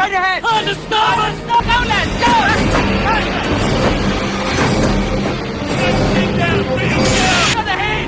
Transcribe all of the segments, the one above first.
Straight ahead! On the starboard! Go, lads, go! Get down! Bring him down! To the head!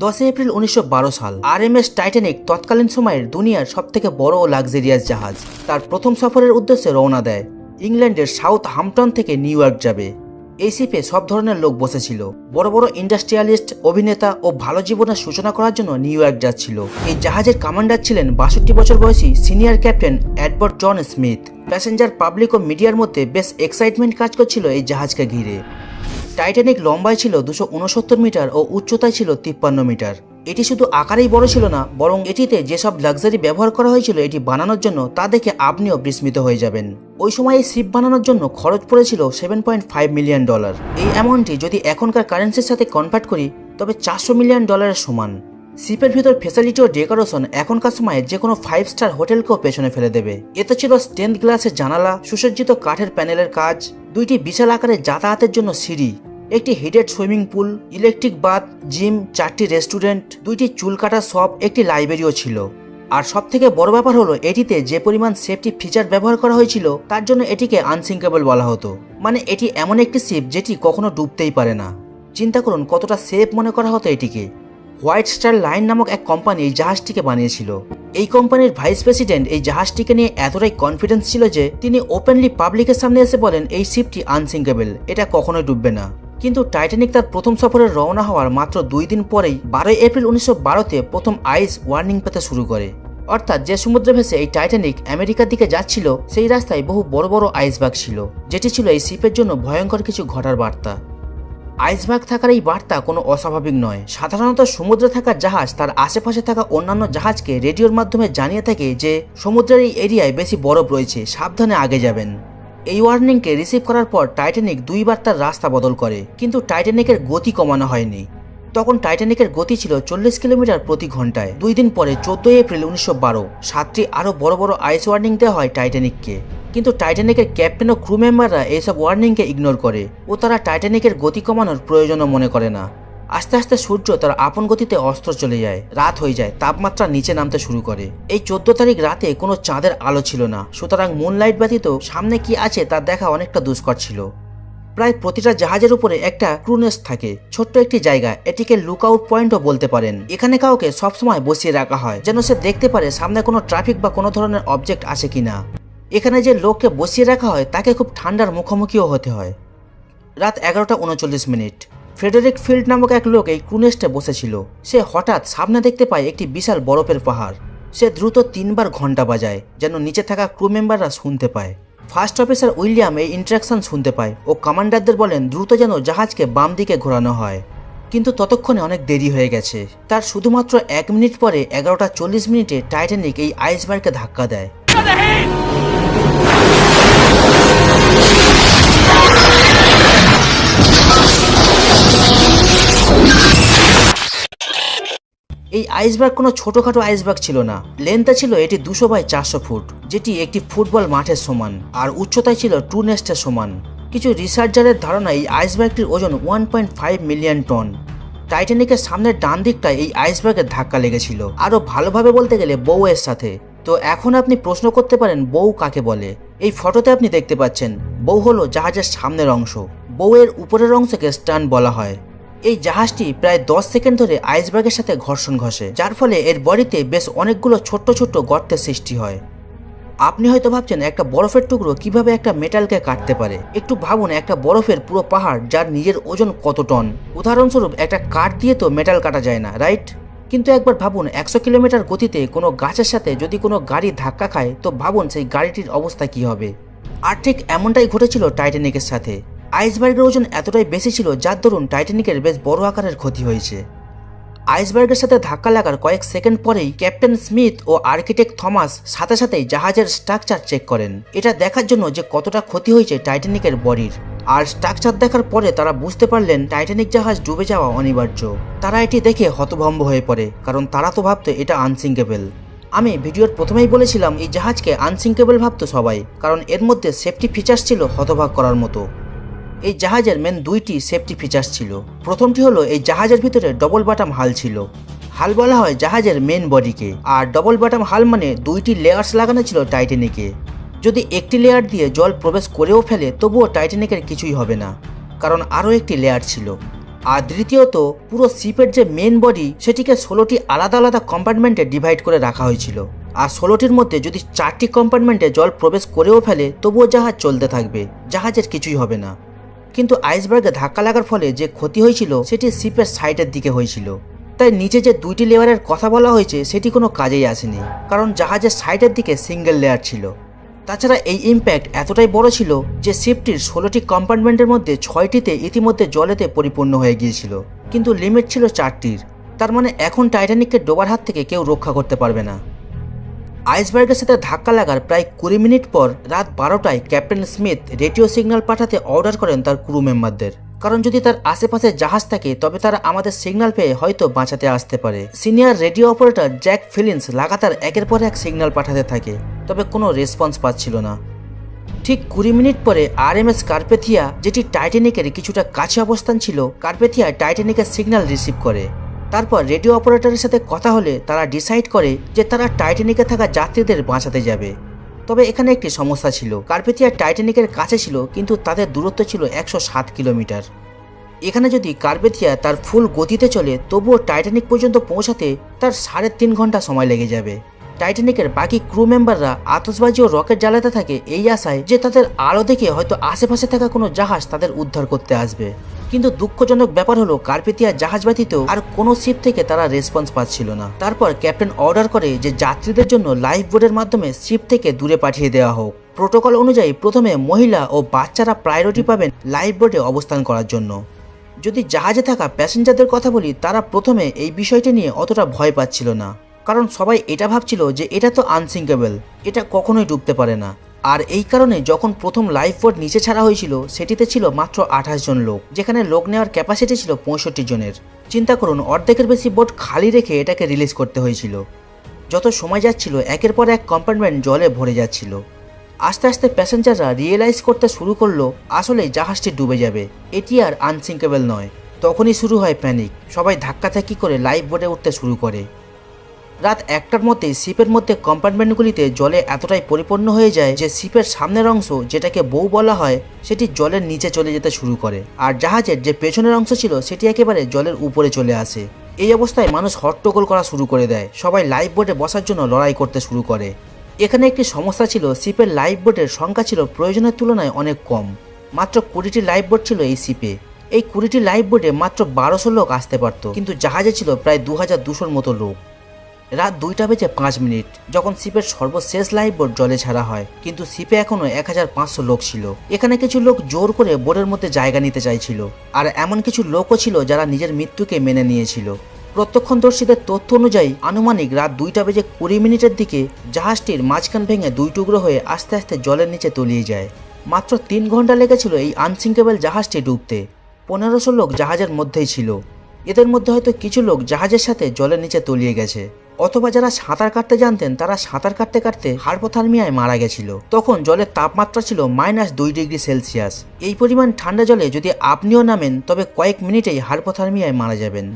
10 April 1912 সাল RMS Titanic তৎকালীন সময়ের দুনিয়ার সবথেকে বড় ও luxurious জাহাজ তার প্রথম সফরের উদ্দেশ্যে রওনা দেয়। ইংল্যান্ডের সাউথ হাম্পটন থেকে নিউ ইয়র্ক যাবে। এই শিপে সব ধরনের লোক বসেছিল। বড় বড় ইন্ডাস্ট্রিয়ালিস্ট, অভিনেতা ও ভালো জীবনের সূচনা করার জন্য নিউ ইয়র্ক যাচ্ছিল। এই জাহাজের কমান্ডার ছিলেন 62 বছর বয়সী senior captain Edward John Smith. Passenger, public ও মিডিয়ার মধ্যে বেশ এক্সাইটমেন্ট কাজ করছিল এই জাহাজকে ঘিরে। টাইটানিক লম্বায় ছিল 269 মিটার ও উচ্চতায় ছিল 53 মিটার। এটি শুধু আকারেই বড় ছিল না, বরং এটিতে যেসব লাক্সারি ব্যবহার করা হয়েছিল এটি বানানোর জন্য তা দেখে আপনিও বিস্মিত হয়ে যাবেন। ওই সময় এই শিপ বানানোর জন্য খরচ পড়েছিল $7.5 মিলিয়ন। এই অ্যামাউন্টটি যদি এখনকার কারেন্সির সাথে কনভার্ট করি তবে $400 মিলিয়ন সমান। শিপের ভিতর ফ্যাসিলিটি ও ডেকোরেশন এখনকার সময়ে যে কোনো 5 স্টার হোটেলকেও পেছনে ফেলে দেবে। এতে ছিল স্টেনড গ্লাসের জানালা, সুসজ্জিত কাঠের প্যানেলের কাজ, 2টি বিশাল আকারের যাতায়াতের জন্য সিঁড়ি, একটি heated swimming pool, electric bath, gym, 4টি রেস্টুরেন্ট, 2টি চুল কাটার শপ, একটি লাইব্রেরিও ছিল। আর সব থেকে বড় ব্যাপার হলো এটিতে যে পরিমাণ সেফটি ফিচার ব্যবহার করা হয়েছিল তার জন্য এটিকে আনসিঙ্কেবল বলা হতো। মানে এটি এমন একটি শিপ যেটি কখনো ডুবতেই পারে না। চিন্তা করুন কতটা সেফ মনে করা হতো এটিকে। হোয়াইট স্টার লাইন নামক এক কোম্পানি এই জাহাজটিকে বানিয়েছিল। এই কোম্পানির ভাইস প্রেসিডেন্ট এই জাহাজটিকে নিয়ে এতটাই কনফিডেন্স ছিল যে তিনি ওপেনলি পাবলিকের সামনে এসে বলেন এই শিপটি আনসিঙ্কেবল, এটা কখনোই ডুববে না। কিন্তু টাইটানিক তার প্রথম সফরে রওনা হওয়ার মাত্র 2 দিন পরেই 12 এপ্রিল 1912-তে প্রথম আইস ওয়ার্নিং পেতে শুরু করে। অর্থাৎ যে সমুদ্রে ভেসে এই টাইটানিক আমেরিকার দিকে যাচ্ছিল সেই রাস্তায় বহু বড় বড় আইসবার্গ ছিল, যেটি ছিল এই শিপের জন্য ভয়ঙ্কর কিছু ঘটার বার্তা। আইসবার্গ থাকার এই বার্তা কোনো অস্বাভাবিক নয়। সাধারণত সমুদ্রে থাকা জাহাজ তার আশেপাশে থাকা অন্যান্য জাহাজকে রেডিওর মাধ্যমে জানিয়ে থাকে যে সমুদ্রের এই এরিয়ায় বেশি বরফ রয়েছে, সাবধানে আগে যাবেন। এই ওয়ার্নিংকে রিসিভ করার পর টাইটানিক 2 বার তার রাস্তা বদল করে, কিন্তু টাইটানিকের গতি কমানো হয়নি। তখন টাইটানিকের গতি ছিল 40 কিলোমিটার প্রতি ঘন্টায়। 2 দিন পরে 14 এপ্রিল 1912 7টি আরও বড় বড় আইস ওয়ার্নিং দেওয়া হয় টাইটানিককে। কিন্তু টাইটানিকের ক্যাপ্টেন ও ক্রু মেম্বাররা এইসব ওয়ার্নিংকে ইগনোর করে ও তারা টাইটানিকের গতি কমানোর প্রয়োজনও মনে করে না। আস্তে আস্তে সূর্য তার আপন গতিতে অস্ত চলে যায়, রাত হয়ে যায়, তাপমাত্রা নিচে নামতে শুরু করে। এই 14 তারিখ রাতে কোনো চাঁদের আলো ছিল না, সুতরাং মুনলাইট ব্যতীত সামনে কি আছে তা দেখা অনেকটা দুষ্কর ছিল। প্রায় প্রতিটা জাহাজের উপরে একটা ক্রুনেস্ট থাকে, ছোট্ট একটি জায়গা, এটিকে লুকআউট পয়েন্টও বলতে পারেন। এখানে কাউকে সবসময় বসিয়ে রাখা হয় যেন সে দেখতে পারে সামনে কোনো ট্রাফিক বা কোনো ধরনের অবজেক্ট আছে কিনা। এখানে যে লোককে বসিয়ে রাখা হয় তাকে খুব ঠান্ডার মুখোমুখিও হতে হয়। রাত 11:39 ফ্রেডারিক ফিল্ড নামক এক লোক এই ক্রুনেস্টে বসেছিল। সে হঠাৎ সামনে দেখতে পায় একটি বিশাল বরফের পাহাড়। সে দ্রুত 3 বার ঘন্টা বাজায় যেন নিচে থাকা ক্রু মেম্বাররা শুনতে পায়। ফার্স্ট অফিসার উইলিয়াম এই ইন্টারাকশন শুনতে পায় ও কমান্ডারদের বলেন দ্রুত যেন জাহাজকে বাম দিকে ঘোরানো হয়। কিন্তু ততক্ষণে অনেক দেরি হয়ে গেছে। তার শুধুমাত্র 1 মিনিট পরে 11:40 টাইটানিক এই আইসবার্গকে ধাক্কা দেয়। এই আইসবার্গ কোনো ছোটখাটো আইসবার্গ ছিল না। লেন্থে ছিল এটি 200 বাই 400 ফুট, যেটি একটি ফুটবল মাঠের সমান, আর উচ্চতায় ছিল ট্রু নেস্টের সমান। কিছু রিসার্চারের ধারণা এই আইসবার্গটির ওজন 1.5 মিলিয়ন টন। টাইটানিকের সামনের ডান দিকটায় এই আইসবার্গের ধাক্কা লেগেছিল, আরও ভালোভাবে বলতে গেলে বউয়ের সাথে। তো এখন আপনি প্রশ্ন করতে পারেন বউ কাকে বলে। এই ফটোতে আপনি দেখতে পাচ্ছেন বউ হলো জাহাজের সামনের অংশ, বউয়ের উপরের অংশকে স্টার্ন বলা হয়। এই জাহাজটি প্রায় 10 সেকেন্ড ধরে আইসবার্গের সাথে ঘর্ষণ ঘষে, যার ফলে এর বডিতে বেশ অনেকগুলো ছোট্ট ছোট্ট গর্তের সৃষ্টি হয়। আপনি হয়তো ভাবছেন একটা বরফের টুকরো কিভাবে একটা মেটালকে কাটতে পারে। একটু ভাবুন একটা বরফের পুরো পাহাড় যার নিজের ওজন কত টন। উদাহরণস্বরূপ একটা কাঠ দিয়ে তো মেটাল কাটা যায় না, রাইট? কিন্তু একবার ভাবুন 100 কিলোমিটার গতিতে কোনো গাছের সাথে যদি কোনো গাড়ি ধাক্কা খায় তো ভাবুন সেই গাড়িটির অবস্থা কি হবে। আর ঠিক এমনটাই ঘটেছিল টাইটানিকের সাথে। আইসবার্গের ওজন এতটাই বেশি ছিল যার দরুন টাইটানিকের বেশ বড় আকারের ক্ষতি হয়েছে। আইসবার্গের সাথে ধাক্কা লাগার কয়েক সেকেন্ড পরেই ক্যাপ্টেন স্মিথ ও আর্কিটেক্ট থমাস সাথে সাথেই জাহাজের স্ট্রাকচার চেক করেন, এটা দেখার জন্য যে কতটা ক্ষতি হয়েছে টাইটানিকের বডির। আর স্ট্রাকচার দেখার পরে তারা বুঝতে পারলেন টাইটানিক জাহাজ ডুবে যাওয়া অনিবার্য। তারা এটি দেখে হতভম্ব হয়ে পড়ে, কারণ তারা তো ভাবতো এটা আনসিঙ্কেবল। আমি ভিডিওর প্রথমেই বলেছিলাম এই জাহাজকে আনসিঙ্কেবল ভাবতো সবাই, কারণ এর মধ্যে সেফটি ফিচার্স ছিল হতবাক করার মতো। এই জাহাজের মেন দুইটি সেফটি ফিচার্স ছিল। প্রথমটি হলো এই জাহাজের ভিতরে ডবল বাটাম হাল ছিল। হাল বলা হয় জাহাজের মেন বডিকে, আর ডবল বাটাম হাল মানে দুইটি লেয়ার্স লাগানো ছিল টাইটানিকে। যদি একটি লেয়ার দিয়ে জল প্রবেশ করেও ফেলে তবুও টাইটানিকের কিছুই হবে না, কারণ আরও একটি লেয়ার ছিল। আর দ্বিতীয়ত, পুরো শিপের যে মেন বডি সেটিকে 16টি আলাদা আলাদা কম্পার্টমেন্টে ডিভাইড করে রাখা হয়েছিল। আর 16টির মধ্যে যদি 4টি কম্পার্টমেন্টে জল প্রবেশ করেও ফেলে তবুও জাহাজ চলতে থাকবে, জাহাজের কিছুই হবে না। কিন্তু আইসবার্গে ধাক্কা লাগার ফলে যে ক্ষতি হয়েছিল সেটি শিপের সাইডের দিকে হয়েছিল। তাই নিচে যে দুইটি লেয়ারের কথা বলা হয়েছে সেটি কোনো কাজেই আসেনি, কারণ জাহাজের সাইডের দিকে সিঙ্গেল লেয়ার ছিল। তাছাড়া এই ইম্প্যাক্ট এতটাই বড় ছিল যে শিপটির 16টি কম্পার্টমেন্টের মধ্যে 6টিতে ইতিমধ্যে জলেতে পরিপূর্ণ হয়ে গিয়েছিল, কিন্তু লিমিট ছিল 4টির। তার মানে এখন টাইটানিককে ডোবার হাত থেকে কেউ রক্ষা করতে পারবে না। আইসবার্গের সাথে ধাক্কা লাগার প্রায় 20 মিনিট পর রাত 12টায় ক্যাপ্টেন স্মিথ রেডিও সিগন্যাল পাঠাতে অর্ডার করেন তার ক্রু মেম্বারদের, কারণ যদি তার আশেপাশে জাহাজ থাকে তবে তারা আমাদের সিগন্যাল পেয়ে হয়তো বাঁচাতে আসতে পারে। সিনিয়র রেডিও অপারেটর জ্যাক ফিলিন্স লাগাতার একের পর এক সিগন্যাল পাঠাতে থাকে, তবে কোনো রেসপন্স পাচ্ছিল না। ঠিক 20 মিনিট পরে আরএমএস কার্পেথিয়া, যেটি টাইটানিকের কিছুটা কাছে অবস্থান ছিল, কার্পেথিয়া টাইটানিকের সিগন্যাল রিসিভ করে। তারপর রেডিও অপারেটরের সাথে কথা হলে তারা ডিসাইড করে যে তারা টাইটানিকে থাকা যাত্রীদের বাঁচাতে যাবে। তবে এখানে একটি সমস্যা ছিল, কার্পেথিয়া টাইটানিকের কাছে ছিল কিন্তু তাদের দূরত্ব ছিল 107 কিলোমিটার। এখানে যদি কার্পেথিয়া তার ফুল গতিতে চলে তবুও টাইটানিক পর্যন্ত পৌঁছাতে তার 3.5 ঘন্টা সময় লেগে যাবে। টাইটানিকের বাকি ক্রু মেম্বাররা আতশবাজি ও রকেট জ্বালাতে থাকে এই আশায় যে তাদের আলো দেখে হয়তো আশেপাশে থাকা কোনো জাহাজ তাদের উদ্ধার করতে আসবে। কিন্তু দুঃখজনক ব্যাপার হলো কার্পেথিয়া জাহাজ ব্যতীত আর কোনো শিপ থেকে তারা রেসপন্স পাচ্ছিল না। তারপর ক্যাপ্টেন অর্ডার করে যে যাত্রীদের জন্য লাইফ বোটের মাধ্যমে শিপ থেকে দূরে পাঠিয়ে দেওয়া হোক। প্রোটোকল অনুযায়ী প্রথমে মহিলা ও বাচ্চারা প্রায়োরিটি পাবেন লাইফ বোটে অবস্থান করার জন্য। যদি জাহাজে থাকা প্যাসেঞ্জারদের কথা বলি, তারা প্রথমে এই বিষয়টি নিয়ে অতটা ভয় পাচ্ছিল না, কারণ সবাই এটা ভাবছিল যে এটা তো আনসিঙ্কেবল, এটা কখনোই ডুবতে পারে না। আর এই কারণে যখন প্রথম লাইফ বোট নিচে ছাড়া হয়েছিল সেটিতে ছিল মাত্র 28 জন লোক, যেখানে লোক নেওয়ার ক্যাপাসিটি ছিল 65 জনের। চিন্তা করুন, অর্ধেকের বেশি বোট খালি রেখে এটাকে রিলিজ করতে হয়েছিল। যত সময় যাচ্ছিল একের পর এক কম্পার্টমেন্ট জলে ভরে যাচ্ছিল। আস্তে আস্তে প্যাসেঞ্জাররা রিয়েলাইজ করতে শুরু করলো আসলে জাহাজটি ডুবে যাবে, এটি আর আনসিঙ্কেবল নয়। তখনই শুরু হয় প্যানিক, সবাই ধাক্কাধাক্কি করে লাইফ বোটে উঠতে শুরু করে। রাত 1টার মধ্যে শিপের মধ্যে কম্পার্টমেন্টগুলিতে জলে এতটাই পরিপূর্ণ হয়ে যায় যে শিপের সামনের অংশ, যেটাকে বউ বলা হয়, সেটি জলের নিচে চলে যেতে শুরু করে, আর জাহাজের যে পেছনের অংশ ছিল সেটি একেবারে জলের উপরে চলে আসে। এই অবস্থায় মানুষ হট্টগোল করা শুরু করে দেয়, সবাই লাইফ বোটে বসার জন্য লড়াই করতে শুরু করে। এখানে একটি সমস্যা ছিল, শিপের লাইফ বোটের সংখ্যা ছিল প্রয়োজনের তুলনায় অনেক কম। মাত্র 20টি লাইফ বোট ছিল এই শিপে। এই 20টি লাইফ বোটে মাত্র 1200 লোক আসতে পারত, কিন্তু জাহাজে ছিল প্রায় 2200-র মতো লোক। রাত 2:05 যখন শিপের সর্বশেষ লাইফ বোট জলে ছাড়া হয়, কিন্তু শিপে এখনো 1500 লোক ছিল। এখানে কিছু লোক জোর করে বোটের মধ্যে জায়গা নিতে চাইছিল, আর এমন কিছু লোকও ছিল যারা নিজের মৃত্যুকে মেনে নিয়েছিল। প্রত্যক্ষদর্শীদের তথ্য অনুযায়ী আনুমানিক রাত 2:20 দিকে জাহাজটির মাঝখান ভেঙে 2 টুকরো হয়ে আস্তে আস্তে জলের নিচে তলিয়ে যায়। মাত্র 3 ঘন্টা লেগেছিল এই আনসিঙ্কেবল জাহাজটি ডুবতে। 1500 লোক জাহাজের মধ্যেই ছিল। এদের মধ্যে হয়তো কিছু লোক জাহাজের সাথে জলের নিচে তলিয়ে গেছে, অথবা যারা সাঁতার কাটতে জানতেন তারা সাঁতার কাটতে কাটতে হাইপোথার্মিয়ায় মারা গেছিল। তখন জলের তাপমাত্রা ছিল -2°C। এই পরিমাণ ঠান্ডা জলে যদি আপনিও নামেন তবে কয়েক মিনিটেই হাইপোথার্মিয়ায় মারা যাবেন।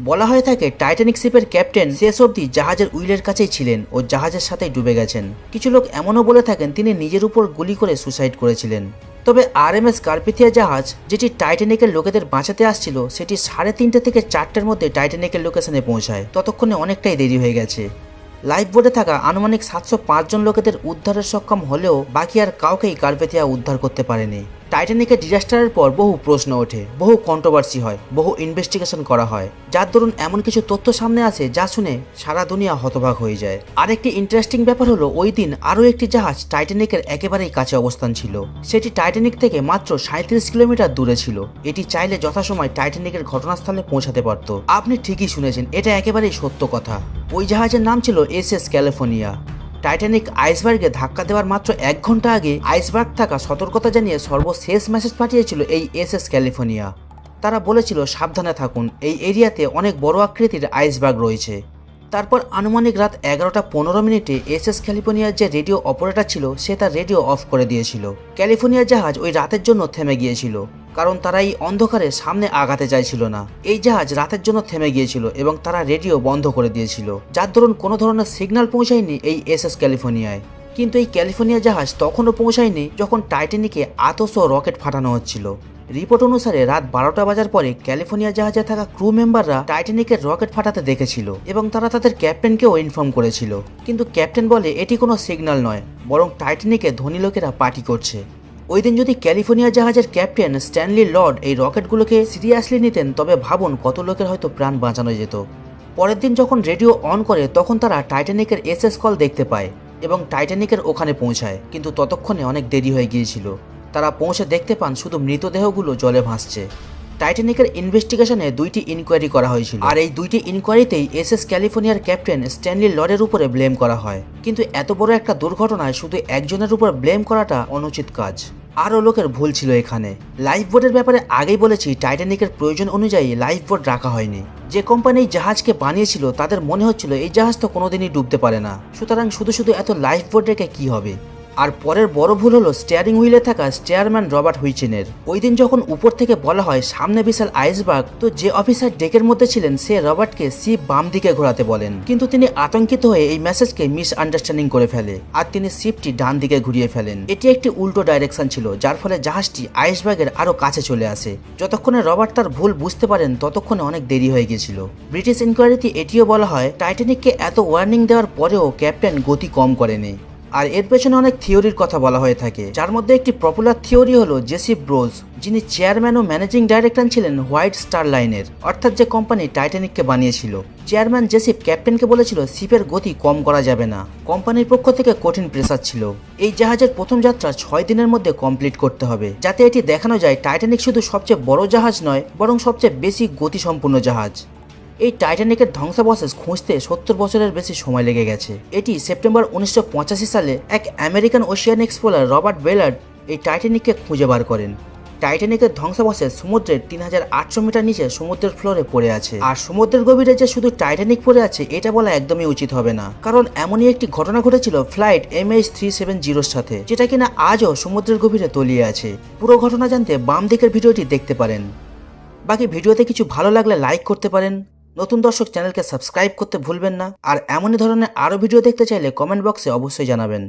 বলা হয়ে থাকে টাইটানিক শিপের ক্যাপ্টেন শেষ অবধি জাহাজের উইলের কাছেই ছিলেন ও জাহাজের সাথেই ডুবে গেছেন। কিছু লোক এমনও বলে থাকেন তিনি নিজের উপর গুলি করে সুসাইড করেছিলেন। তবে আরএমএস কার্পেথিয়া জাহাজ, যেটি টাইটানিকের লোকেদের বাঁচাতে আসছিল, সেটি 3:30 থেকে 4টের মধ্যে টাইটানিকের লোকেশনে পৌঁছায়। ততক্ষণে অনেকটাই দেরি হয়ে গেছে। লাইফ বোটে থাকা আনুমানিক 705 জন লোকেদের উদ্ধারে সক্ষম হলেও বাকি আর কাউকেই কার্পেথিয়া উদ্ধার করতে পারেনি। টাইটানিকের ডিজাস্টারের পর বহু প্রশ্ন ওঠে, বহু কন্ট্রোভার্সি হয়, বহু ইনভেস্টিগেশন করা হয়, যার দরুন এমন কিছু তথ্য সামনে আসে যা শুনে সারা দুনিয়া হতবাক হয়ে যায়। আরেকটি ইন্টারেস্টিং ব্যাপার হলো, ওই দিন আরও একটি জাহাজ টাইটানিকের একেবারেই কাছে অবস্থান ছিল। সেটি টাইটানিক থেকে মাত্র 37 কিলোমিটার দূরে ছিল। এটি চাইলে যথাসময় টাইটানিকের ঘটনাস্থলে পৌঁছাতে পারত। আপনি ঠিকই শুনেছেন, এটা একেবারেই সত্য কথা। ওই জাহাজের নাম ছিল এসএস ক্যালিফোর্নিয়া। টাইটানিক আইসবার্গে ধাক্কা দেওয়ার মাত্র 1 ঘন্টা আগে আইসবার্গ থাকা সতর্কতা জানিয়ে সর্বশেষ মেসেজ পাঠিয়েছিল এই এসএস ক্যালিফোর্নিয়া। তারা বলেছিল সাবধানে থাকুন, এই এরিয়াতে অনেক বড় আকৃতির আইসবার্গ রয়েছে। তারপর আনুমানিক রাত 11:15 এসএস ক্যালিফোর্নিয়ার যে রেডিও অপারেটর ছিল সে তার রেডিও অফ করে দিয়েছিল। ক্যালিফোর্নিয়ার জাহাজ ওই রাতের জন্য থেমে গিয়েছিল, কারণ তারা এই অন্ধকারে সামনে আগাতে চাইছিল না। এই জাহাজ রাতের জন্য থেমে গিয়েছিল এবং তারা রেডিও বন্ধ করে দিয়েছিল, যার দরুন কোনো ধরনের সিগন্যাল পৌঁছায়নি এই এসএস ক্যালিফোর্নিয়ায়। কিন্তু এই ক্যালিফোর্নিয়া জাহাজ তখনও পৌঁছায়নি যখন টাইটানিকে আতশ রকেট ফাটানো হচ্ছিল। রিপোর্ট অনুসারে রাত 12টা বাজার পরে ক্যালিফোর্নিয়া জাহাজে থাকা ক্রু মেম্বাররা টাইটানিকের রকেট ফাটাতে দেখেছিল এবং তারা তাদের ক্যাপ্টেনকেও ইনফর্ম করেছিল। কিন্তু ক্যাপ্টেন বলে এটি কোনো সিগন্যাল নয়, বরং টাইটানিকে ধনী লোকেরা পার্টি করছে। ওই দিন যদি ক্যালিফোর্নিয়া জাহাজের ক্যাপ্টেন স্ট্যানলি লর্ড এই রকেটগুলোকে সিরিয়াসলি নিতেন, তবে ভাবুন কত লোকের হয়তো প্রাণ বাঁচানো যেত। পরের দিন যখন রেডিও অন করে তখন তারা টাইটানিকের এসএস কল দেখতে পায় এবং টাইটানিকের ওখানে পৌঁছায়, কিন্তু ততক্ষণে অনেক দেরি হয়ে গিয়েছিল। তারা পৌঁছে দেখতে পান শুধু মৃতদেহগুলো জলে ভাসছে। টাইটানিকের ইনভেস্টিগেশনে 2টি ইনকোয়ারি করা হয়েছিল, আর এই 2টি ইনকোয়ারিতেই এসএস ক্যালিফোর্নিয়ার ক্যাপ্টেন স্ট্যানলি লর্ডের উপরে ব্লেম করা হয়। কিন্তু এত বড় একটা দুর্ঘটনায় শুধু একজনের উপর ব্লেম করাটা অনুচিত কাজ। আরও লোকের ভুল ছিল এখানে। লাইফ বোটের ব্যাপারে আগেই বলেছি, টাইটানিকের প্রয়োজন অনুযায়ী লাইফ বোট রাখা হয়নি। যে কোম্পানি এই জাহাজকে বানিয়েছিল তাদের মনে হচ্ছিল এই জাহাজ তো কোনোদিনই ডুবতে পারে না, সুতরাং শুধু শুধু এত লাইফ বোট রেখে কি হবে। আর পরের বড় ভুল হলো স্টিয়ারিং হুইলে থাকা স্টেয়ারম্যান রবার্ট হুইচেনের। ওই দিন যখন উপর থেকে বলা হয় সামনে বিশাল আইসবার্গ, তো যে অফিসার ডেকের মধ্যে ছিলেন সে রবার্টকে শিপ বাম দিকে ঘোরাতে বলেন, কিন্তু তিনি আতঙ্কিত হয়ে এই মেসেজকে মিস আন্ডারস্ট্যান্ডিং করে ফেলে আর তিনি শিপটি ডান দিকে ঘুরিয়ে ফেলেন। এটি একটি উল্টো ডাইরেকশন ছিল, যার ফলে জাহাজটি আইসবার্গের আরো কাছে চলে আসে। যতক্ষণে রবার্ট তার ভুল বুঝতে পারেন ততক্ষণে অনেক দেরি হয়ে গিয়েছিল। ব্রিটিশ ইনকোয়ারিতে এটিও বলা হয় টাইটানিককে এত ওয়ার্নিং দেওয়ার পরেও ক্যাপ্টেন গতি কম করেনি। আর এর পেছনে অনেক থিওরির কথা বলা হয়ে থাকে, যার মধ্যে একটি পপুলার থিওরি হলো জেসি ব্রোজ, যিনি চেয়ারম্যান ও ম্যানেজিং ডাইরেক্টর ছিলেন হোয়াইট স্টার লাইনের, অর্থাৎ যে কোম্পানি টাইটানিককে বানিয়েছিল। চেয়ারম্যান জেসিপ ক্যাপ্টেনকে বলেছিল শিপের গতি কম করা যাবে না। কোম্পানির পক্ষ থেকে কঠিন প্রেসার ছিল, এই জাহাজের প্রথম যাত্রা 6 দিনের মধ্যে কমপ্লিট করতে হবে, যাতে এটি দেখানো যায় টাইটানিক শুধু সবচেয়ে বড় জাহাজ নয়, বরং সবচেয়ে বেশি গতিসম্পন্ন জাহাজ। এই টাইটানিকের ধ্বংসাবশেষ খুঁজতে 70 বছরের বেশি সময় লেগে গেছে। এটি সেপ্টেম্বর 1985 সালে এক আমেরিকান ওশিয়ান এক্সপ্লোরার রবার্ট বেলার্ড এই টাইটানিককে খুঁজে বার করেন। টাইটানিকের ধ্বংসাবশেষ সমুদ্রের 3800 মিটার নিচে সমুদ্রের ফ্লোরে পড়ে আছে। আর সমুদ্রের গভীরে যে শুধু টাইটানিক পড়ে আছে এটা বলা একদমই উচিত হবে না, কারণ এমনই একটি ঘটনা ঘটেছিল ফ্লাইট MH370 সাথে, যেটা কিনা আজও সমুদ্রের গভীরে তলিয়ে আছে। পুরো ঘটনা জানতে বাম দিকের ভিডিওটি দেখতে পারেন। বাকি ভিডিওতে কিছু ভালো লাগলে লাইক করতে পারেন। নতুন দর্শক চ্যানেলকে সাবস্ক্রাইব করতে ভুলবেন না। আর এমনই ধরনের আরও ভিডিও দেখতে চাইলে কমেন্ট বক্সে অবশ্যই জানাবেন।